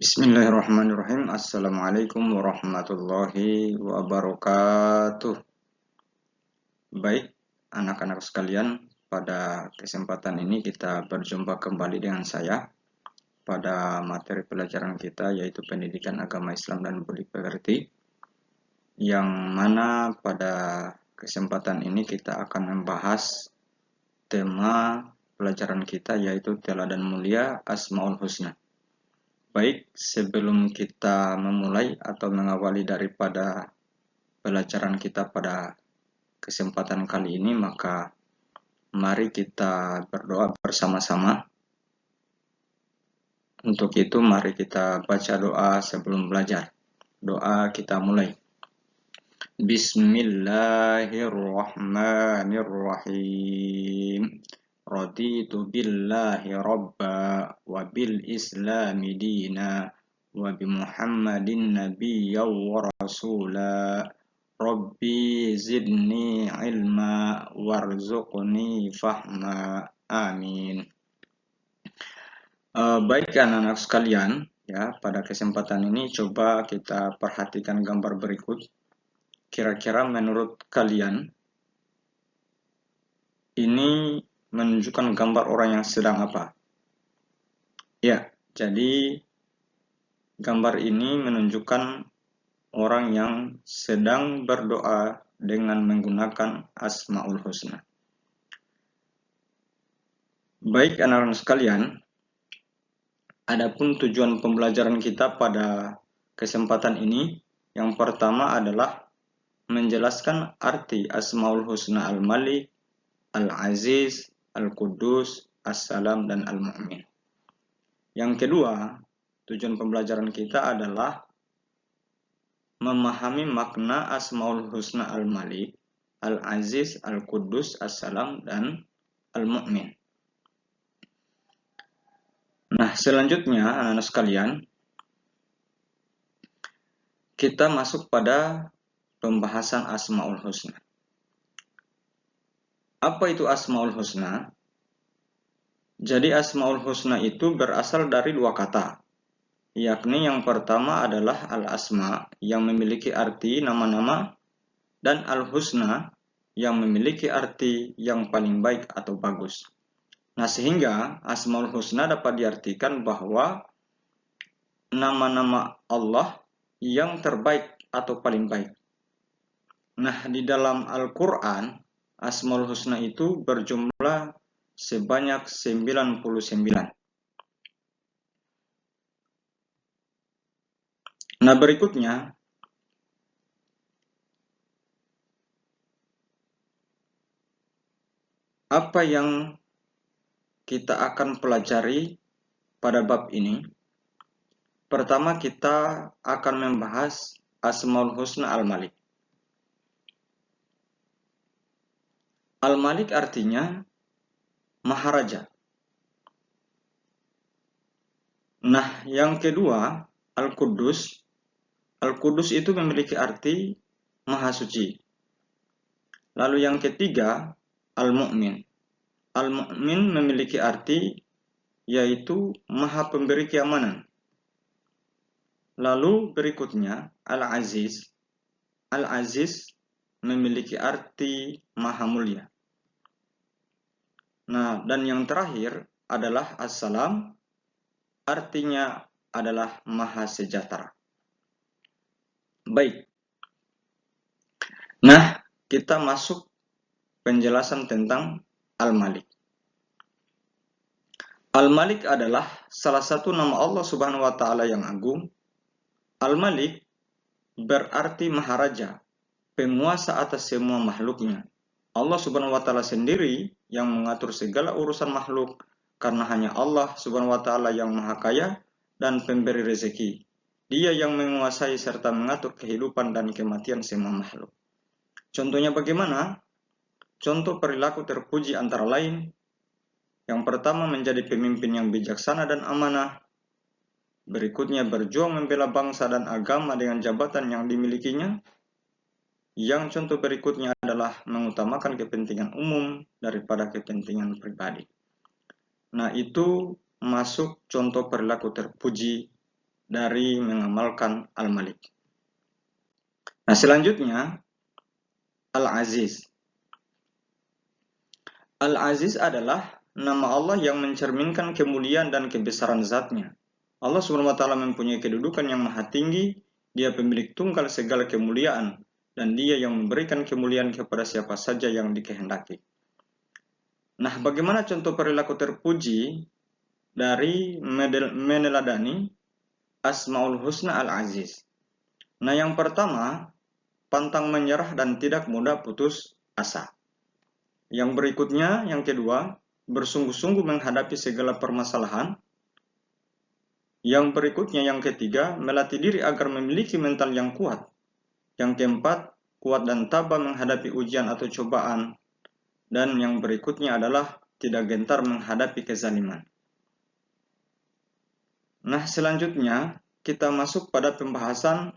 Bismillahirrahmanirrahim. Assalamualaikum warahmatullahi wabarakatuh. Baik, anak-anak sekalian, pada kesempatan ini kita berjumpa kembali dengan saya pada materi pelajaran kita, yaitu pendidikan agama Islam dan budi pekerti, yang mana pada kesempatan ini kita akan membahas tema pelajaran kita, yaitu teladan mulia Asmaul Husna. Baik, sebelum kita memulai atau mengawali daripada pelajaran kita pada kesempatan kali ini, maka mari kita berdoa bersama-sama. Untuk itu, mari kita baca doa sebelum belajar. Doa kita mulai. Bismillahirrahmanirrahim. Raditu billahi rabba wa bil islami dina wa bi Muhammadin nabiyya wa rasula. Rabbi zidni ilma warzuqni fahma. Amin. Baik anak-anak sekalian, ya, pada kesempatan ini coba kita perhatikan gambar berikut. Kira-kira menurut kalian ini menunjukkan gambar orang yang sedang apa? Ya, jadi gambar ini menunjukkan orang yang sedang berdoa dengan menggunakan Asmaul Husna. Baik anak-anak sekalian, adapun tujuan pembelajaran kita pada kesempatan ini, yang pertama adalah menjelaskan arti Asmaul Husna Al-Malik, Al-Aziz, Al-Quddus, As-Salam, dan Al-Mu'min. Yang kedua, tujuan pembelajaran kita adalah memahami makna Asmaul Husna Al-Malik, Al-Aziz, Al-Quddus, As-Salam, dan Al-Mu'min. Nah, selanjutnya anak-anak sekalian, kita masuk pada pembahasan Asmaul Husna. Apa itu Asmaul Husna? Jadi Asmaul Husna itu berasal dari dua kata, yakni yang pertama adalah Al-Asma yang memiliki arti nama-nama, dan Al-Husna yang memiliki arti yang paling baik atau bagus. Nah, sehingga Asmaul Husna dapat diartikan bahwa nama-nama Allah yang terbaik atau paling baik. Nah, di dalam Al-Quran, Asmaul Husna itu berjumlah sebanyak 99. Nah, berikutnya, apa yang kita akan pelajari pada bab ini? Pertama, kita akan membahas Asmaul Husna Al-Malik. Al-Malik artinya Maharaja. Nah, yang kedua, Al-Quddus. Al-Quddus itu memiliki arti Maha Suci. Lalu yang ketiga, Al-Mu'min. Al-Mu'min memiliki arti yaitu Maha Pemberi Keamanan. Lalu berikutnya, Al-Aziz. Al-Aziz memiliki arti Maha Mulia. Nah, dan yang terakhir adalah As-Salam, artinya adalah Maha Sejahtera. Baik. Nah, kita masuk penjelasan tentang Al-Malik. Al-Malik adalah salah satu nama Allah Subhanahu wa Ta'ala yang agung. Al-Malik berarti Maharaja, penguasa atas semua makhluknya. Allah Subhanahu wa Ta'ala sendiri yang mengatur segala urusan makhluk, karena hanya Allah Subhanahu wa Ta'ala yang Maha Kaya dan pemberi rezeki. Dia yang menguasai serta mengatur kehidupan dan kematian semua makhluk. Contohnya bagaimana? Contoh perilaku terpuji antara lain. Yang pertama, menjadi pemimpin yang bijaksana dan amanah. Berikutnya, berjuang membela bangsa dan agama dengan jabatan yang dimilikinya. Yang contoh berikutnya adalah mengutamakan kepentingan umum daripada kepentingan pribadi. Nah, itu masuk contoh perilaku terpuji dari mengamalkan Al-Malik. Nah, selanjutnya Al-Aziz. Al-Aziz adalah nama Allah yang mencerminkan kemuliaan dan kebesaran zatnya. Allah SWT mempunyai kedudukan yang maha tinggi, dia pemilik tunggal segala kemuliaan, dan dia yang memberikan kemuliaan kepada siapa saja yang dikehendaki. Nah, bagaimana contoh perilaku terpuji dari meneladani Asmaul Husna Al-Aziz? Nah, yang pertama, pantang menyerah dan tidak mudah putus asa. Yang berikutnya, yang kedua, bersungguh-sungguh menghadapi segala permasalahan. Yang berikutnya, yang ketiga, melatih diri agar memiliki mental yang kuat. Yang keempat, kuat dan tabah menghadapi ujian atau cobaan. Dan yang berikutnya adalah tidak gentar menghadapi kezaliman. Nah, selanjutnya kita masuk pada pembahasan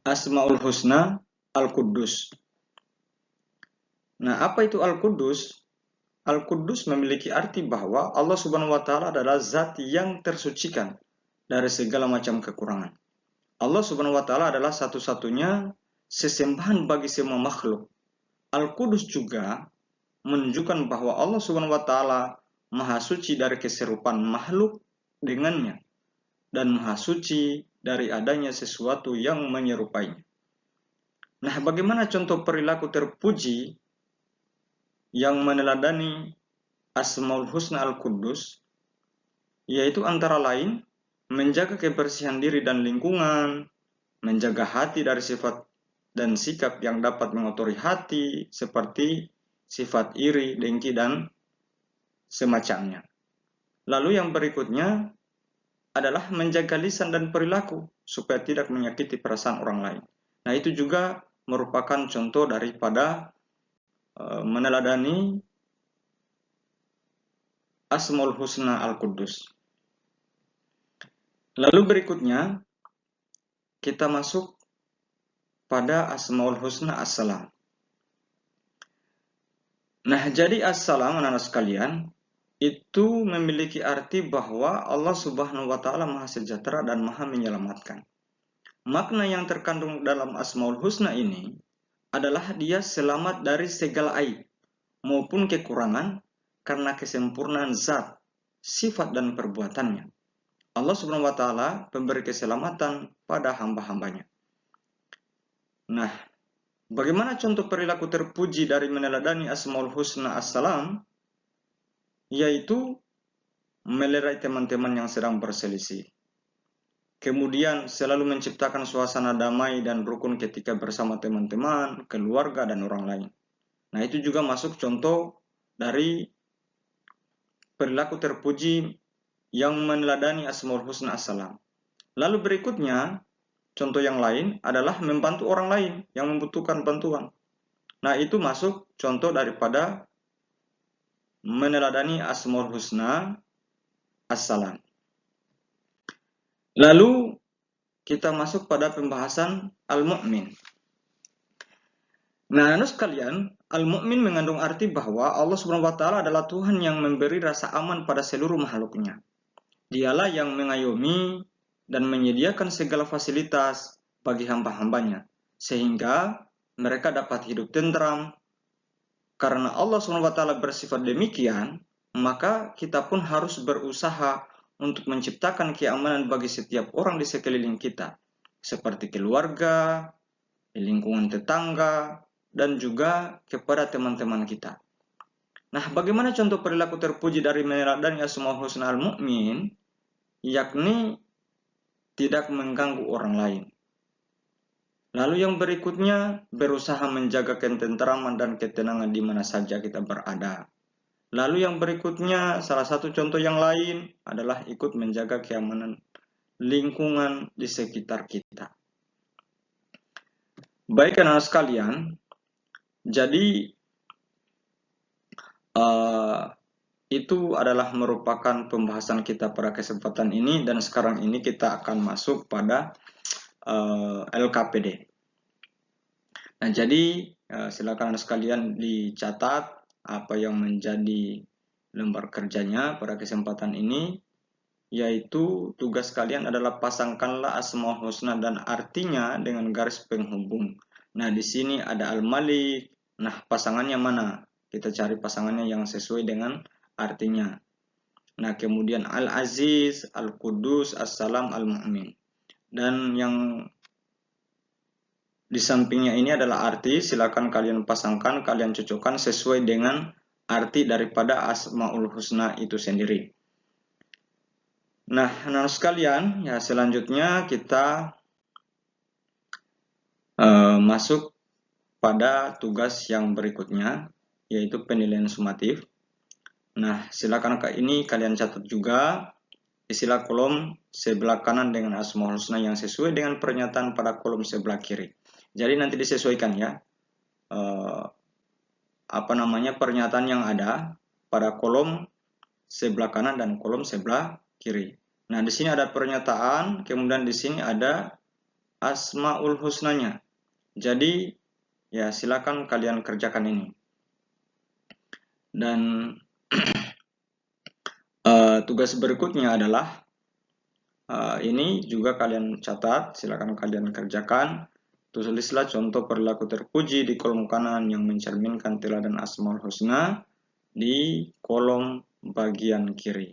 Asmaul Husna Al-Quddus. Nah, apa itu Al-Quddus? Al-Quddus memiliki arti bahwa Allah Subhanahu wa taala adalah zat yang tersucikan dari segala macam kekurangan. Allah Subhanahu wa taala adalah satu-satunya sesembahan bagi semua makhluk. Al-Quddus juga menunjukkan bahwa Allah Subhanahu wa taala maha suci dari keserupaan makhluk dengannya dan maha suci dari adanya sesuatu yang menyerupainya. Nah, bagaimana contoh perilaku terpuji yang meneladani Asmaul Husna Al-Quddus? Yaitu antara lain menjaga kebersihan diri dan lingkungan, menjaga hati dari sifat dan sikap yang dapat mengotori hati seperti sifat iri, dengki, dan semacamnya. Lalu yang berikutnya adalah menjaga lisan dan perilaku supaya tidak menyakiti perasaan orang lain. Nah, itu juga merupakan contoh daripada meneladani Asmaul Husna Al-Quddus. Lalu berikutnya kita masuk pada Asmaul Husna As-Salam. Nah, jadi As-Salam, anak-anak sekalian, itu memiliki arti bahwa Allah Subhanahu wa taala Maha Sejahtera dan Maha Menyelamatkan. Makna yang terkandung dalam Asmaul Husna ini adalah dia selamat dari segala aib maupun kekurangan karena kesempurnaan zat, sifat dan perbuatannya. Allah Subhanahu wa taala pemberi keselamatan pada hamba-hambanya. Nah, bagaimana contoh perilaku terpuji dari meneladani Asmaul Husna As-Salam? Yaitu melerai teman-teman yang sedang berselisih. Kemudian selalu menciptakan suasana damai dan rukun ketika bersama teman-teman, keluarga, dan orang lain. Nah, itu juga masuk contoh dari perilaku terpuji yang meneladani Asmaul Husna As-Salam. Lalu berikutnya, contoh yang lain adalah membantu orang lain yang membutuhkan bantuan. Nah, itu masuk contoh daripada meneladani Asmaul Husna As-Salam. Lalu kita masuk pada pembahasan Al-Mu'min. Nah, anak sekalian, Al-Mu'min mengandung arti bahwa Allah Subhanahu wa taala adalah Tuhan yang memberi rasa aman pada seluruh makhluknya. Dialah yang mengayomi dan menyediakan segala fasilitas bagi hamba-hambanya, sehingga mereka dapat hidup tentram. Karena Allah Subhanahu wa taala bersifat demikian, maka kita pun harus berusaha untuk menciptakan keamanan bagi setiap orang di sekeliling kita, seperti keluarga, lingkungan tetangga, dan juga kepada teman-teman kita. Nah, bagaimana contoh perilaku terpuji dari meneladani Asmaul Husna Al-Mu'min? Yakni tidak mengganggu orang lain. Lalu yang berikutnya, berusaha menjaga ketentraman dan ketenangan di mana saja kita berada. Lalu yang berikutnya, salah satu contoh yang lain adalah ikut menjaga keamanan lingkungan di sekitar kita. Baik anak sekalian, jadi itu adalah merupakan pembahasan kita pada kesempatan ini, dan sekarang ini kita akan masuk pada LKPD. Nah, jadi silakan anak sekalian dicatat apa yang menjadi lembar kerjanya pada kesempatan ini, yaitu tugas kalian adalah pasangkanlah Asmaul Husna dan artinya dengan garis penghubung. Nah, di sini ada Al-Malik. Nah, pasangannya mana? Kita cari pasangannya yang sesuai dengan artinya. Nah, kemudian Al-Aziz, Al-Qudus, As-Salam, Al-Mu'min. Dan yang di sampingnya ini adalah arti, silakan kalian pasangkan, kalian cocokkan sesuai dengan arti daripada Asmaul Husna itu sendiri. Nah, anak sekalian, ya selanjutnya kita masuk pada tugas yang berikutnya, yaitu penilaian sumatif. Nah, silakan ini kalian catat juga, isilah kolom sebelah kanan dengan Asmaul Husna yang sesuai dengan pernyataan pada kolom sebelah kiri. Jadi nanti disesuaikan ya, pernyataan yang ada pada kolom sebelah kanan dan kolom sebelah kiri. Nah, di sini ada pernyataan, kemudian di sini ada Asmaul Husnanya. Jadi, ya silakan kalian kerjakan ini. Dan tugas berikutnya adalah ini juga kalian catat, silakan kalian kerjakan. Tulislah contoh perilaku terpuji di kolom kanan yang mencerminkan teladan Asmaul Husna di kolom bagian kiri.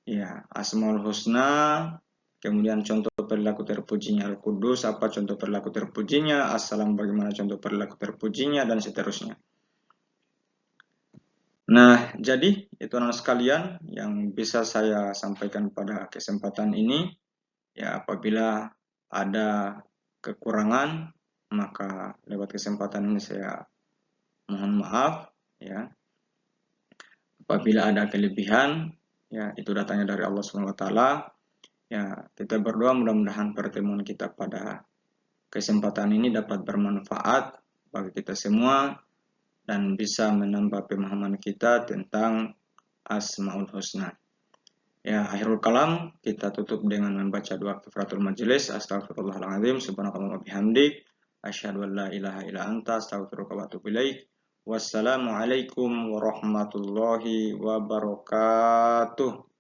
Ya, Asmaul Husna, kemudian contoh perilaku terpujinya Al-Qudus, apa contoh perilaku terpujinya, As-Salam bagaimana contoh perilaku terpujinya, dan seterusnya. Nah, jadi itu anak sekalian yang bisa saya sampaikan pada kesempatan ini. Ya, apabila ada kekurangan, maka lewat kesempatan ini saya mohon maaf ya. Apabila ada kelebihan, ya itu datangnya dari Allah SWT. Ya, kita berdoa mudah-mudahan pertemuan kita pada kesempatan ini dapat bermanfaat bagi kita semua dan bisa menambah pemahaman kita tentang Asmaul Husna. Ya, akhirul kalam, kita tutup dengan membaca doa kifaratul majelis. Astagfirullahaladzim, subhanakallah wa bihamdik, asyhadu an la ilaha illa anta, astaghfiruka wa atubu ilaik. Wassalamualaikum warahmatullahi wabarakatuh.